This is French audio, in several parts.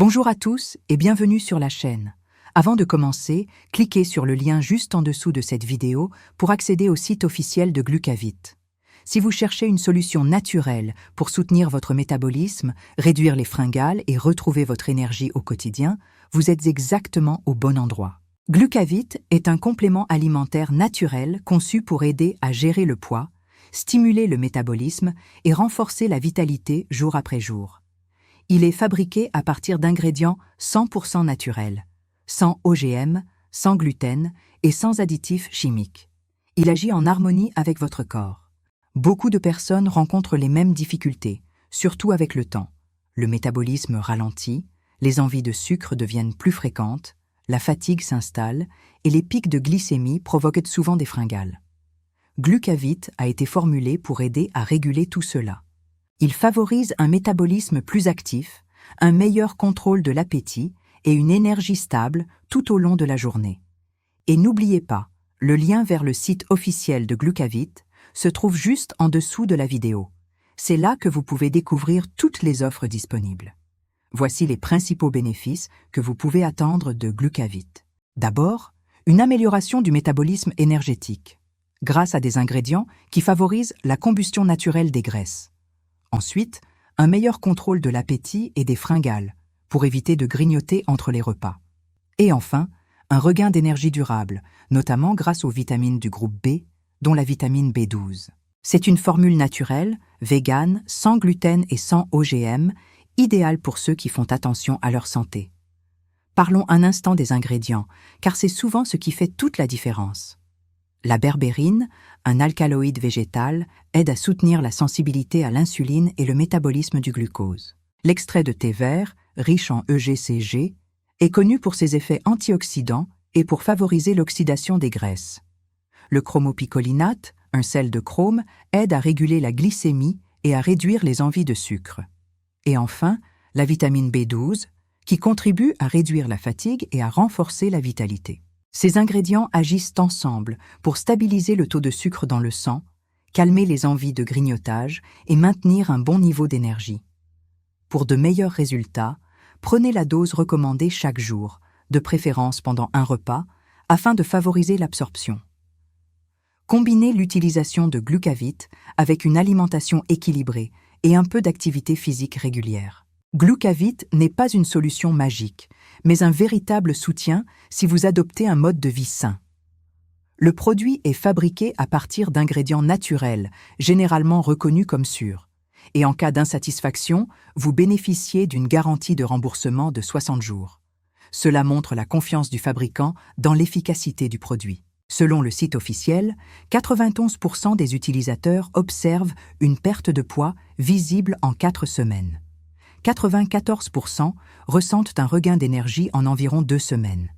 Bonjour à tous et bienvenue sur la chaîne. Avant de commencer, cliquez sur le lien juste en dessous de cette vidéo pour accéder au site officiel de Glucavit. Si vous cherchez une solution naturelle pour soutenir votre métabolisme, réduire les fringales et retrouver votre énergie au quotidien, vous êtes exactement au bon endroit. Glucavit est un complément alimentaire naturel conçu pour aider à gérer le poids, stimuler le métabolisme et renforcer la vitalité jour après jour. Il est fabriqué à partir d'ingrédients 100% naturels, sans OGM, sans gluten et sans additifs chimiques. Il agit en harmonie avec votre corps. Beaucoup de personnes rencontrent les mêmes difficultés, surtout avec le temps. Le métabolisme ralentit, les envies de sucre deviennent plus fréquentes, la fatigue s'installe et les pics de glycémie provoquent souvent des fringales. Glucavit a été formulé pour aider à réguler tout cela. Il favorise un métabolisme plus actif, un meilleur contrôle de l'appétit et une énergie stable tout au long de la journée. Et n'oubliez pas, le lien vers le site officiel de Glucavit se trouve juste en dessous de la vidéo. C'est là que vous pouvez découvrir toutes les offres disponibles. Voici les principaux bénéfices que vous pouvez attendre de Glucavit. D'abord, une amélioration du métabolisme énergétique, grâce à des ingrédients qui favorisent la combustion naturelle des graisses. Ensuite, un meilleur contrôle de l'appétit et des fringales, pour éviter de grignoter entre les repas. Et enfin, un regain d'énergie durable, notamment grâce aux vitamines du groupe B, dont la vitamine B12. C'est une formule naturelle, végane, sans gluten et sans OGM, idéale pour ceux qui font attention à leur santé. Parlons un instant des ingrédients, car c'est souvent ce qui fait toute la différence. La berbérine, un alcaloïde végétal, aide à soutenir la sensibilité à l'insuline et le métabolisme du glucose. L'extrait de thé vert, riche en EGCG, est connu pour ses effets antioxydants et pour favoriser l'oxydation des graisses. Le chromopicolinate, un sel de chrome, aide à réguler la glycémie et à réduire les envies de sucre. Et enfin, la vitamine B12, qui contribue à réduire la fatigue et à renforcer la vitalité. Ces ingrédients agissent ensemble pour stabiliser le taux de sucre dans le sang, calmer les envies de grignotage et maintenir un bon niveau d'énergie. Pour de meilleurs résultats, prenez la dose recommandée chaque jour, de préférence pendant un repas, afin de favoriser l'absorption. Combinez l'utilisation de Glucavit avec une alimentation équilibrée et un peu d'activité physique régulière. Glucavit n'est pas une solution magique, mais un véritable soutien si vous adoptez un mode de vie sain. Le produit est fabriqué à partir d'ingrédients naturels, généralement reconnus comme sûrs. Et en cas d'insatisfaction, vous bénéficiez d'une garantie de remboursement de 60 jours. Cela montre la confiance du fabricant dans l'efficacité du produit. Selon le site officiel, 91% des utilisateurs observent une perte de poids visible en 4 semaines. 94% ressentent un regain d'énergie en environ 2 semaines.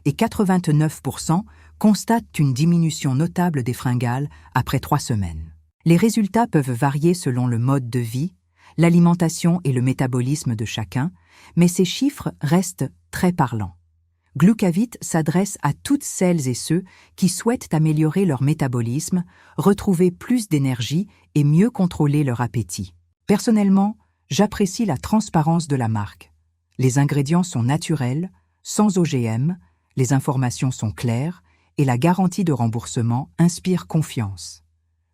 Et 89% constatent une diminution notable des fringales après 3 semaines. Les résultats peuvent varier selon le mode de vie, l'alimentation et le métabolisme de chacun, mais ces chiffres restent très parlants. Glucavit s'adresse à toutes celles et ceux qui souhaitent améliorer leur métabolisme, retrouver plus d'énergie et mieux contrôler leur appétit. Personnellement, j'apprécie la transparence de la marque. Les ingrédients sont naturels, sans OGM, les informations sont claires et la garantie de remboursement inspire confiance.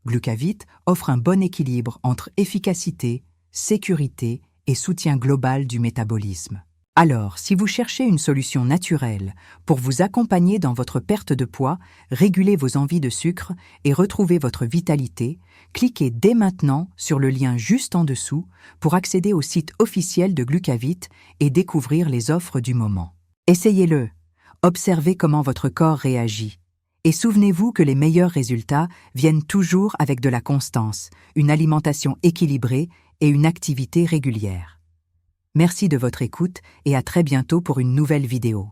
Glucavit offre un bon équilibre entre efficacité, sécurité et soutien global du métabolisme. Alors, si vous cherchez une solution naturelle pour vous accompagner dans votre perte de poids, réguler vos envies de sucre et retrouver votre vitalité, cliquez dès maintenant sur le lien juste en dessous pour accéder au site officiel de Glucavit et découvrir les offres du moment. Essayez-le, observez comment votre corps réagit. Et souvenez-vous que les meilleurs résultats viennent toujours avec de la constance, une alimentation équilibrée et une activité régulière. Merci de votre écoute et à très bientôt pour une nouvelle vidéo.